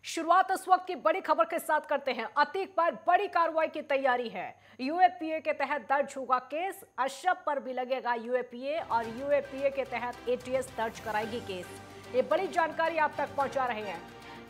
शुरुआत इस वक्त की बड़ी खबर के साथ करते हैं। अतीक पर बड़ी कार्रवाई की तैयारी है। यूएपीए के तहत दर्ज होगा केस। अशरफ पर भी लगेगा यूएपीए और यूएपीए के तहत एटीएस दर्ज कराएगी केस। ये बड़ी जानकारी आप तक पहुंचा रहे हैं।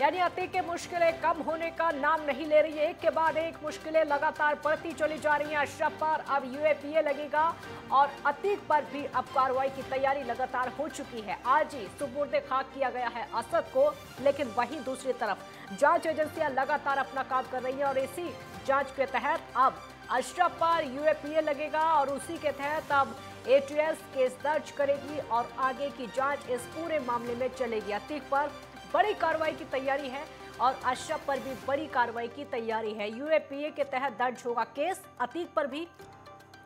यानी अतीक की मुश्किलें कम होने का नाम नहीं ले रही है। एक के बाद एक मुश्किलें लगातार बढ़ती चली जा रही हैं। अशरफ पर अब यूएपीए लगेगा और अतीक पर भी अब कार्रवाई की तैयारी लगातार हो चुकी है। आज ही सुपुर्दे खाक किया गया है असद को, लेकिन वहीं दूसरी तरफ जांच एजेंसियां लगातार अपना काम कर रही हैं और इसी जांच के तहत अब अशरफ पर यूएपीए लगेगा और उसी के तहत अब एटीएस केस दर्ज करेगी और आगे की जांच इस पूरे मामले में चलेगी। अतीक पर बड़ी कार्रवाई की तैयारी है और अशरफ पर भी बड़ी कार्रवाई की तैयारी है। यूएपीए के तहत दर्ज होगा केस अतीक पर भी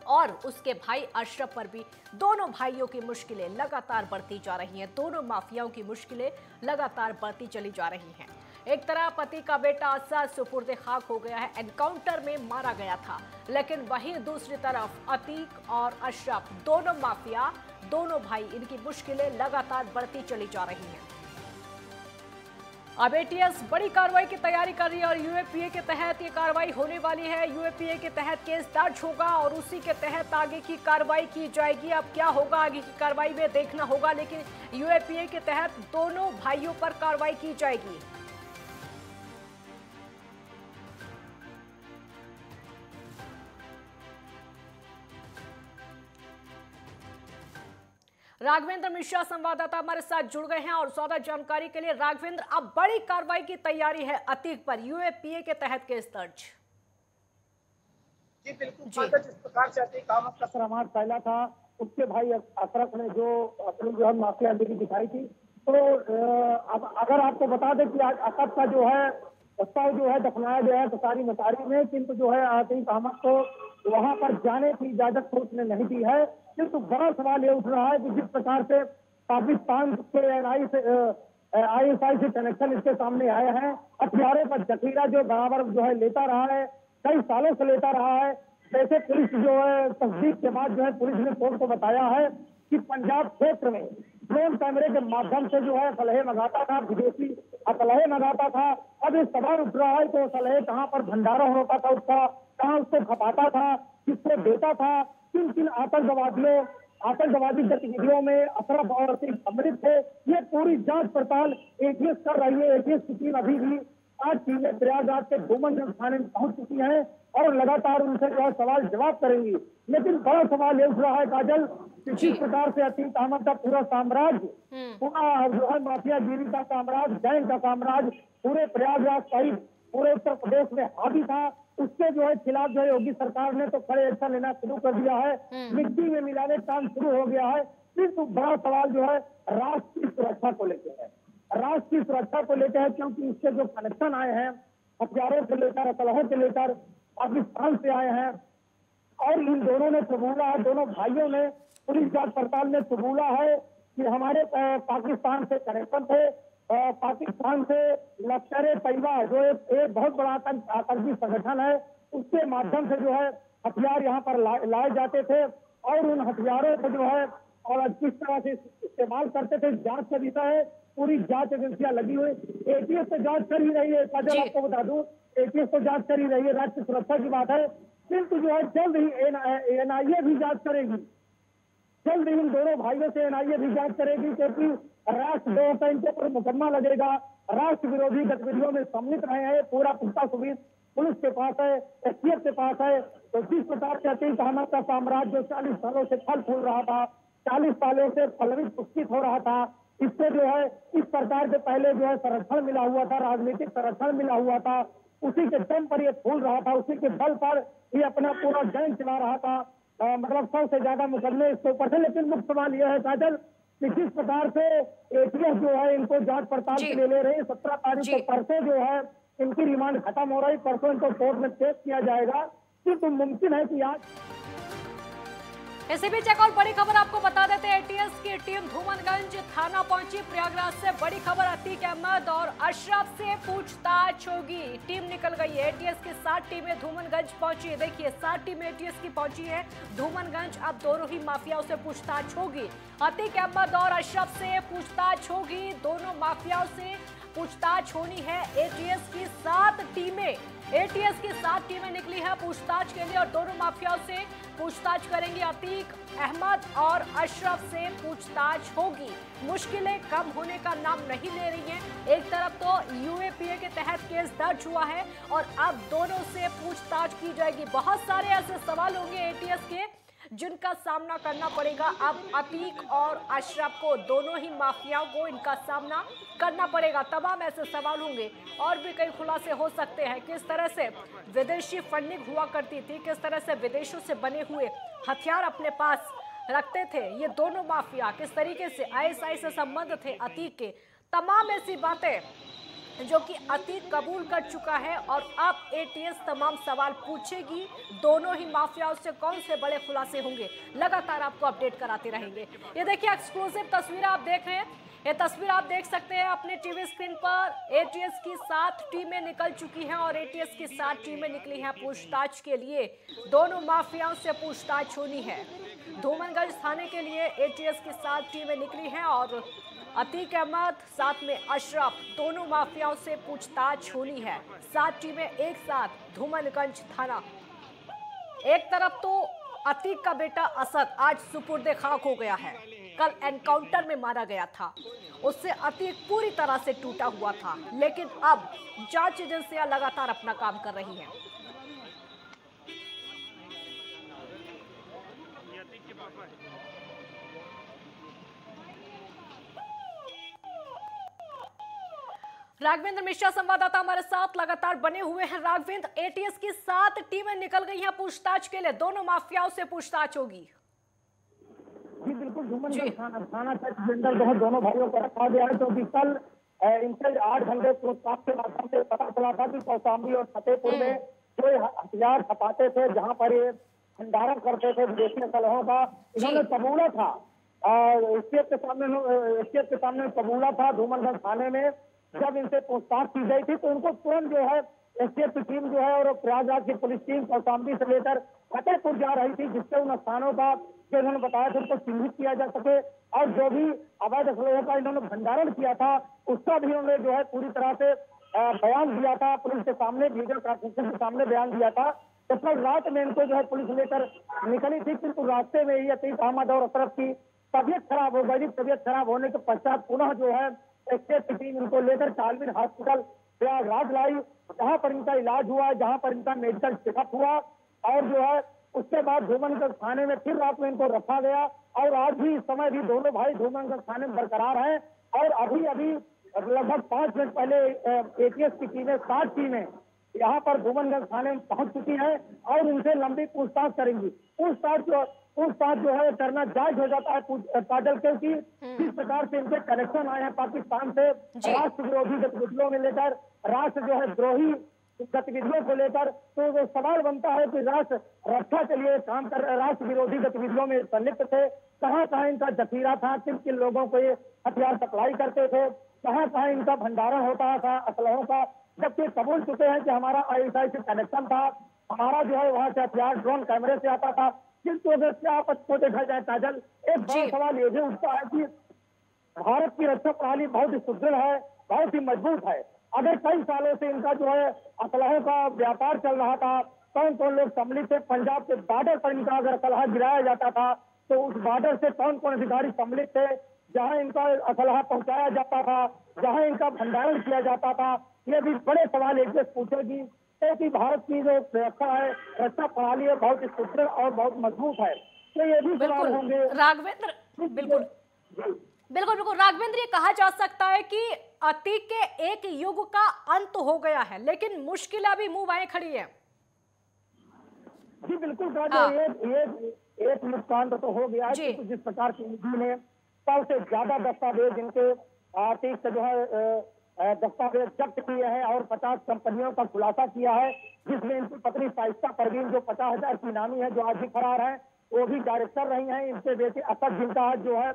और उसके भाई अशरफ पर भी। दोनों भाइयों की मुश्किलें लगातार बढ़ती जा रही हैं। दोनों माफियाओं की मुश्किलें लगातार बढ़ती चली जा रही हैं। एक तरफ अतीक का बेटा असद सुपुर्दे खाक हो गया है, एनकाउंटर में मारा गया था, लेकिन वहीं दूसरी तरफ अतीक और अशरफ दोनों माफिया, दोनों भाई, इनकी मुश्किलें लगातार बढ़ती चली जा रही हैं। अब एटीएस बड़ी कार्रवाई की तैयारी कर रही है और यूएपीए के तहत ये कार्रवाई होने वाली है। यूएपीए के तहत केस दर्ज होगा और उसी के तहत आगे की कार्रवाई की जाएगी। अब क्या होगा आगे की कार्रवाई में देखना होगा, लेकिन यूएपीए के तहत दोनों भाइयों पर कार्रवाई की जाएगी। राघवेंद्र मिश्रा संवाददाता हमारे साथ जुड़ गए हैं और ज्यादा जानकारी के लिए राघवेंद्र, अब बड़ी कार्रवाई की तैयारी है अतीक पर, यूएपीए के तहत केस दर्ज। जी बिल्कुल, जिस प्रकार से अतीक अहमद का सरमाद फैला था, उसके भाई अशरफ ने जो अपनी जो है माफियागिरी दिखाई थी, तो अब अगर आपको बता दें कि आज असद का जो है शव जो है दफनाया गया है कसारी मसारी में, किंतु जो है अतीक अहमद को वहां पर जाने की इजाजत तो उसने नहीं दी है। किंतु बड़ा सवाल ये उठ रहा है कि जिस प्रकार से पाकिस्तान के आईएसआई से कनेक्शन इसके सामने आए हैं, हथियारों पर जखीरा जो बराबर जो है लेता रहा है, कई सालों से लेता रहा है। जैसे पुलिस जो है तस्दीक के बाद जो है पुलिस ने कोर्ट को बताया है कि पंजाब क्षेत्र में ड्रोन कैमरे के माध्यम से जो है असलहे मंगाता था, विदेशी असलहे मंगाता था। अब ये सवाल उठ रहा है कि असलहे कहाँ पर भंडारा होता था उसका, कहाँ उसको खपाता था, किसको देता था, किन किन आतंकवादी गतिविधियों में अशरफ और अतीक सम्मिलित थे। ये पूरी जांच पड़ताल एटीएस कर रही है। एटीएस की टीम अभी भी आज टीमें प्रयागराज के डोमनगंज थाने में पहुंच चुकी हैं और लगातार उनसे जो है सवाल जवाब करेंगी। लेकिन बड़ा सवाल ये उठ रहा है काजल, किसी प्रकार से अतीक अहमद का पूरा साम्राज्य, पूरा जो है माफियागिरी का साम्राज्य, गैंग का साम्राज्य पूरे प्रयागराज सहित पूरे उत्तर प्रदेश में हावी था, उसके जो है खिलाफ जो है योगी सरकार ने तो कड़े एक्शन लेना शुरू कर दिया है। मिट्टी में मिलाने का काम शुरू हो गया है। किंतु बड़ा सवाल जो है राष्ट्र की सुरक्षा को लेकर है। राष्ट्र की सुरक्षा को लेकर है क्योंकि इसके जो कनेक्शन आए हैं हथियारों से लेकर, असलहों से लेकर पाकिस्तान से आए हैं और इन दोनों ने कबूला है, दोनों भाइयों ने पुलिस जांच पड़ताल में कबूला है कि हमारे पाकिस्तान से कनेक्शन थे। पाकिस्तान से लश्कर तैयबा जो एक बहुत बड़ा आतंकी संगठन है, उसके माध्यम से जो है हथियार यहाँ पर लाए जाते थे और उन हथियारों को जो है और किस तरह से इस्तेमाल करते थे, जांच का विषय है। पूरी जांच एजेंसियां लगी हुई, एटीएस तो जांच कर ही रही है। काजल आपको बता दूं, एटीएस तो जांच कर ही रही है, राष्ट्रीय सुरक्षा की बात है। किंतु जो है जल्द ही एनआईए भी जांच करेगी, जल्द ही इन दोनों भाइयों से एनआईए भी जांच करेगी, क्योंकि राष्ट्रद्रोह का इनके ऊपर मुकदमा लगेगा। राष्ट्र विरोधी गतिविधियों में सम्मिलित रहे हैं, पूरा पुख्ता सबूत पुलिस के पास है, एसटीएफ के पास है। तो जिस प्रकार से अतीक अहमद का साम्राज्य जो 40 सालों से फल फूल रहा था, 40 सालों से फलवित पुष्पित हो रहा था, इससे जो है इस प्रकार के पहले जो है संरक्षण मिला हुआ था, राजनीतिक संरक्षण मिला हुआ था, उसी के दम पर ये फूल रहा था, उसी के बल पर ये अपना पूरा गैंग चला रहा था। मतलब 100 से ज्यादा मुकदमे इसके ऊपर थे। लेकिन मुख्य सवाल यह है काजल कि जिस प्रकार से एटीएस जो है इनको जांच पड़ताल के लिए ले रही है, 17 तारीख को परसों जो है इनकी रिमांड खत्म हो रही, परसों इनको कोर्ट में पेश किया जाएगा। किंतु मुमकिन है कि आज इसी बीच एक और बड़ी खबर आपको बता देते हैं। एटीएस की टीम धूमनगंज थाना पहुंची। प्रयागराज से बड़ी खबर, अतीक अहमद और अशरफ से पूछताछ होगी। टीम निकल गई है। एटीएस की 7 टीमें धूमनगंज पहुंची। देखिए 7 टीमें एटीएस की पहुंची है धूमनगंज। अब दोनों ही माफियाओं से पूछताछ होगी। अतीक अहमद और अशरफ से पूछताछ होगी, दोनों माफियाओं से। पूछताछ होनी है। एटीएस की 7 टीमें निकली है पूछताछ के लिए और दोनों माफियाओं से पूछताछ करेंगे। अतीक, अहमद और अशरफ से पूछताछ होगी। मुश्किलें कम होने का नाम नहीं ले रही हैं। एक तरफ तो यूएपीए के तहत केस दर्ज हुआ है और अब दोनों से पूछताछ की जाएगी। बहुत सारे ऐसे सवाल होंगे एटीएस के जिनका सामना करना पड़ेगा अब अतीक और अशरफ को। दोनों ही माफियाओं को इनका सामना करना पड़ेगा। तमाम ऐसे सवाल होंगे और भी कई खुलासे हो सकते हैं। किस तरह से विदेशी फंडिंग हुआ करती थी, किस तरह से विदेशों से बने हुए हथियार अपने पास रखते थे ये दोनों माफिया, किस तरीके से आईएसआई से संबंध थे अतीक के। तमाम ऐसी बातें जो कि अतीक कबूल कर चुका है और अब एटीएस तमाम सवाल पूछेगी दोनों ही माफियाओं से। कौन से बड़े खुलासे होंगे लगातार आपको अपडेट कराते रहेंगे। ये देखिए एक्सक्लूसिव तस्वीर आप देख रहे हैं। ये तस्वीर आप देख सकते हैं अपने टीवी स्क्रीन पर। एटीएस की 7 टीमें निकल चुकी हैं और एटीएस की 7 टीमें निकली हैं पूछताछ के लिए। दोनों माफियाओं से पूछताछ होनी है। धूमनगंज थाने के लिए एटीएस की 7 टीमें निकली हैं और अतीक अहमद साथ में अशरफ दोनों माफियाओं से पूछताछ होनी है। 7 टीमें एक साथ धूमनगंज थाना। एक तरफ तो अतीक का बेटा असद आज सुपुर्दे खाक हो गया है। कल एनकाउंटर में मारा गया था। उससे अतीक पूरी तरह से टूटा हुआ था, लेकिन अब जांच एजेंसियां लगातार अपना काम कर रही हैं। राघवेंद्र मिश्रा संवाददाता हमारे साथ लगातार बने हुए हैं। राघवेंद्र, एटीएस की 7 टीमें निकल गई हैं पूछताछ के लिए। दोनों माफियाओं से पूछताछ होगी। जी बिल्कुल, धूमनगंज थाना के अंदर दोनों भाइयों को रखा गया है क्योंकि कल इनसे 8 घंटे पूछताछ के माध्यम से पता चला था कि कौशाम्बी और फतेहपुर में जो हथियार छपाते थे, जहां पर ये भंडारण करते थे विदेशी असलहों का, इन्होंने कबूला था। एसटीएफ के सामने कबूला था धूमनगंज थाने में। जब इनसे पूछताछ की गई थी तो उनको तुरंत जो है एसटीएफ की टीम जो है और प्रयागराज की पुलिस टीम कौशाम्बी से लेकर फतेहपुर जा रही थी, जिससे उन स्थानों का जो उन्होंने बताया था उनको चिन्हित किया जा सके और जो भी अवैध असलहों का इन्होंने भंडारण किया था उसका भी उन्होंने जो है पूरी तरह से बयान दिया था पुलिस के सामने, वीडियो कॉन्फ्रेंसिंग के सामने बयान दिया था। तो कल रात में इनको जो है पुलिस लेकर निकली थी, किंतु रास्ते में ही अतीक अहमद और अशरफ की तबियत खराब हो गई। तबियत खराब होने के पश्चात पुनः जो है एसटीएफ की टीम इनको लेकर चालवीर हॉस्पिटल प्रयागराज लाई, जहां पर इनका इलाज हुआ, जहां पर इनका मेडिकल चेकअप हुआ और जो है उसके बाद धूमनगंज थाने में फिर रात में इनको रखा गया। और आज भी इस समय भी दोनों भाई धूमनगंज थाने में बरकरार हैं और अभी लगभग 5 मिनट पहले एटीएस की टीमें 7 टीमें यहाँ पर धूमनगंज थाने में पहुंच चुकी है और उनसे लंबी पूछताछ करेंगी। पूछताछ जो है करना जायज हो जाता है काजल, क्योंकि जिस प्रकार से इनके कनेक्शन आए हैं पाकिस्तान से राष्ट्र विरोधी गतिविधियों में लेकर राष्ट्र जो है द्रोही गतिविधियों को लेकर, तो वो सवाल बनता है कि राष्ट्र रक्षा के लिए काम कर राष्ट्र विरोधी गतिविधियों में संलिप्त थे। कहाँ कहाँ इनका जखीरा था, किन किन लोगों को ये हथियार सप्लाई करते थे, कहाँ कहाँ इनका भंडारण होता था असलहों का। जबकि कबूल चुके हैं कि हमारा आईएसआई से कनेक्शन था, हमारा जो है वहां से हथियार ड्रोन कैमरे से आता था। किंतु अगर क्या आपको देखा जाए काजल, एक बड़ा सवाल ये भी उठता है कि भारत की रक्षा प्रणाली बहुत ही सुदृढ़ है, बहुत ही मजबूत है। अगर कई सालों से इनका जो है असलहों का व्यापार चल रहा था, कौन कौन लोग सम्मिलित थे, पंजाब के बॉर्डर पर इनका अगर असलहा गिराया जाता था तो उस बॉर्डर से कौन कौन अधिकारी सम्मिलित थे, जहां इनका असलहा पहुंचाया जाता था, जहां इनका भंडारण किया जाता था, ये भी बड़े सवाल एक पूछेगी। कि भारत की जो रक्षा है, रक्षा प्रणाली है, बहुत सुदृढ़ और बहुत मजबूत है। तो ये भी सवाल होंगे। राघवेंद्र, बिल्कुल बिल्कुल राघवेंद्र, ये कहा जा सकता है कि अतीक के एक युग का अंत हो गया है, लेकिन मुश्किल अभी मुंह बाएं खड़ी है। जी बिल्कुल, एक नुकसान तो हो गया है। जिस प्रकार की ईडी ने सबसे ज्यादा दस्तावेज इनके अतीक से जो है दस्तावेज जब्त किए हैं और 50 कंपनियों का खुलासा किया है, जिसमें इनकी पत्नी शाइस्ता परवीन जो 50,000 की इनामी है, जो आज भी फरार है, वो भी डायरेक्टर रही हैं। इनके बेटे असद, जिनका जो है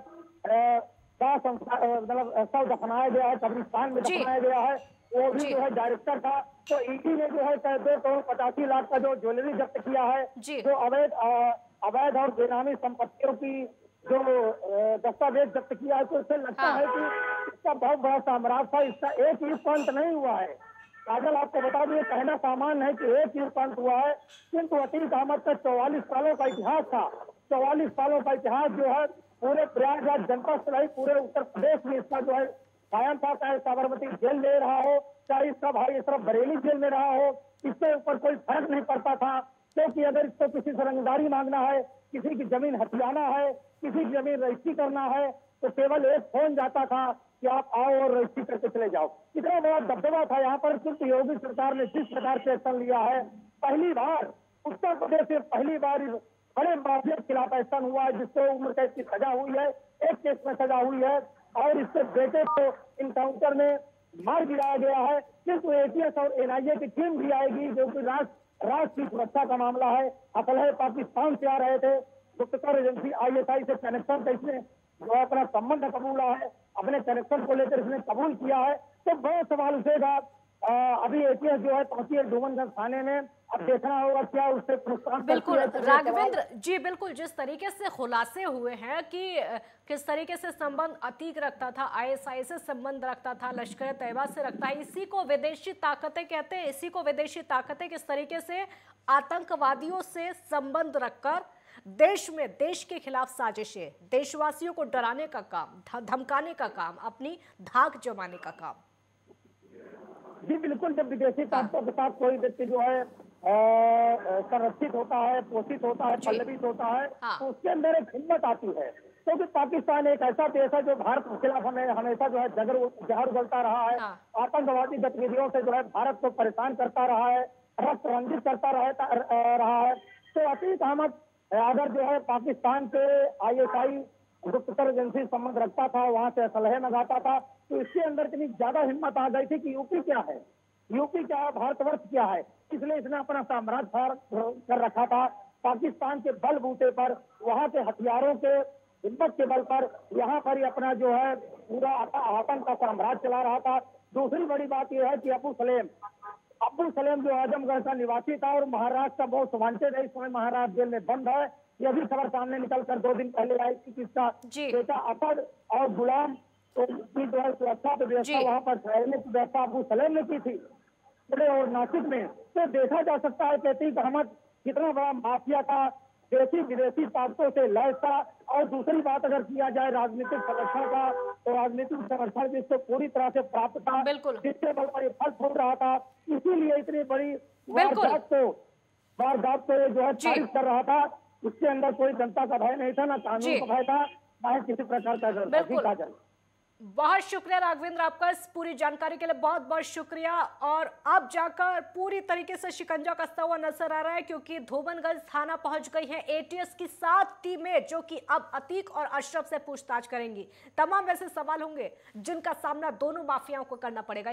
मतलब शव दफनाया गया है, कब्रिस्तान में दफनाया गया है, वो भी जो है डायरेक्टर था। तो ईडी ने जो है 2 करोड़ 85 लाख का जो ज्वेलरी जब्त किया है, जो अवैध और बेनामी संपत्तियों की जो दस्तावेज जब्त किया है, तो इससे लगता है कि इसका बहुत बड़ा साम्राज्य था। इसका एक ही अंत नहीं हुआ है। काजल, आपको बता दें, कहना सामान्य है कि एक ही अंत हुआ है, किंतु अतीक अहमद का 44 सालों का इतिहास था। 44 सालों का इतिहास जो है पूरे प्रयागराज जनपद से नहीं, पूरे उत्तर प्रदेश में इसका जो है कायम था। चाहे साबरमती जेल ले रहा हो, चाहे इसका भाई इस तरफ बरेली जेल में रहा हो, इसके ऊपर कोई फर्क नहीं पड़ता था। क्योंकि अगर इसको किसी से रंगदारी मांगना है, किसी की जमीन हथियाना है, किसी की जमीन रजिस्ट्री करना है, तो केवल एक फोन जाता था कि आप आओ और रजिस्ट्री करके चले जाओ। इतना बड़ा दबदबा था यहाँ पर। क्योंकि योगी सरकार ने जिस प्रकार से एक्शन लिया है, पहली बार उत्तर प्रदेश में पहली बार इस बड़े माफिया के खिलाफ एक्शन हुआ है, जिसको उम्र कैद की सजा हुई है, एक केस में सजा हुई है, और इसके बेटे को इनकाउंटर में मार गिराया गया है। किंतु एटीएस और एनआईए की टीम भी आएगी, जो कि राष्ट्र की सुरक्षा का मामला है। असल है पाकिस्तान से आ रहे थे, गुप्तचर एजेंसी आईएसआई से कनेक्शन का इसने जो अपना संबंध कबूला है, अपने कनेक्शन को लेकर इसने कबूल किया है। तो बहुत सवाल उठेगा। अभी एटीएस जो है पहुंची है डूमनगंज थाने में। अब देखना होगा क्या उससे बिल्कुल राघवेंद्र जी, बिल्कुल जिस तरीके से खुलासे हुए हैं कि किस तरीके से संबंध अतीक रखता था, आईएसआई से संबंध रखता था, लश्कर तैयबा से रखता है, इसी को विदेशी ताकतें कहते हैं। इसी को विदेशी ताकतें किस तरीके से आतंकवादियों से संबंध रखकर देश में देश के खिलाफ साजिशें, देशवासियों को डराने का काम, धमकाने का काम, अपनी धाक जमाने का काम। जी बिल्कुल, जब विदेशी ताकतों के साथ कोई व्यक्ति जो है संरक्षित होता है, पोषित होता है, पल्लवित होता है, तो उसके अंदर एक हिम्मत आती है। क्योंकि पाकिस्तान एक ऐसा देश है जो भारत के खिलाफ हमेशा जो है जहर उगलता रहा है। आतंकवादी गतिविधियों से जो है भारत को परेशान करता रहा है, रक्त रंजित करता रहा है। तो अतीक अहमद अगर जो है पाकिस्तान से आईएसआई गुप्तचर एजेंसी संबंध रखता था, वहां से असलहे मंगाता था, तो इसके अंदर इतनी ज्यादा हिम्मत आ गई थी कि यूपी क्या है, यूपी क्या है, भारतवर्ष क्या है। इसलिए इसने अपना साम्राज्य कर रखा था पाकिस्तान के बलबूते पर, वहां के हथियारों के हिम्मत के बल पर यहाँ पर ही अपना जो है पूरा आतंक का साम्राज्य चला रहा था। दूसरी बड़ी बात यह है कि अबू सलेम जो आजमगढ़ का निवासी था और महाराष्ट्र का बहुत वांटेड है, इस समय महाराष्ट्र जेल में बंद है। यह भी खबर सामने निकलकर 2 दिन पहले आई थी कि इसका बेटा असद और गुलाम की जो है सुरक्षा व्यवस्था वहां पर ठहरने की व्यवस्था अबू सलेम ने की थी और नासिक में। तो देखा जा सकता है कि अतीक अहमद कितना बड़ा माफिया था, देशी विदेशी ताकतों से लैस था। और दूसरी बात अगर किया जाए राजनीतिक संरक्षण का, तो राजनीतिक संरक्षण भी इसको पूरी तरह से प्राप्त था, जिसके बल पर फल फूल रहा था। इसीलिए इतनी बड़ी वारदात को जो है तारीफ कर रहा था। उसके अंदर कोई जनता का भय नहीं था, ना कानून का भय था, ना ही किसी प्रकार का डर था। बहुत शुक्रिया राघवेंद्र, आपका इस पूरी जानकारी के लिए बहुत बहुत शुक्रिया। और अब जाकर पूरी तरीके से शिकंजा कसता हुआ नजर आ रहा है, क्योंकि धोबनगंज थाना पहुंच गई है एटीएस की 7 टीमें, जो कि अब अतीक और अशरफ से पूछताछ करेंगी। तमाम ऐसे सवाल होंगे जिनका सामना दोनों माफियाओं को करना पड़ेगा।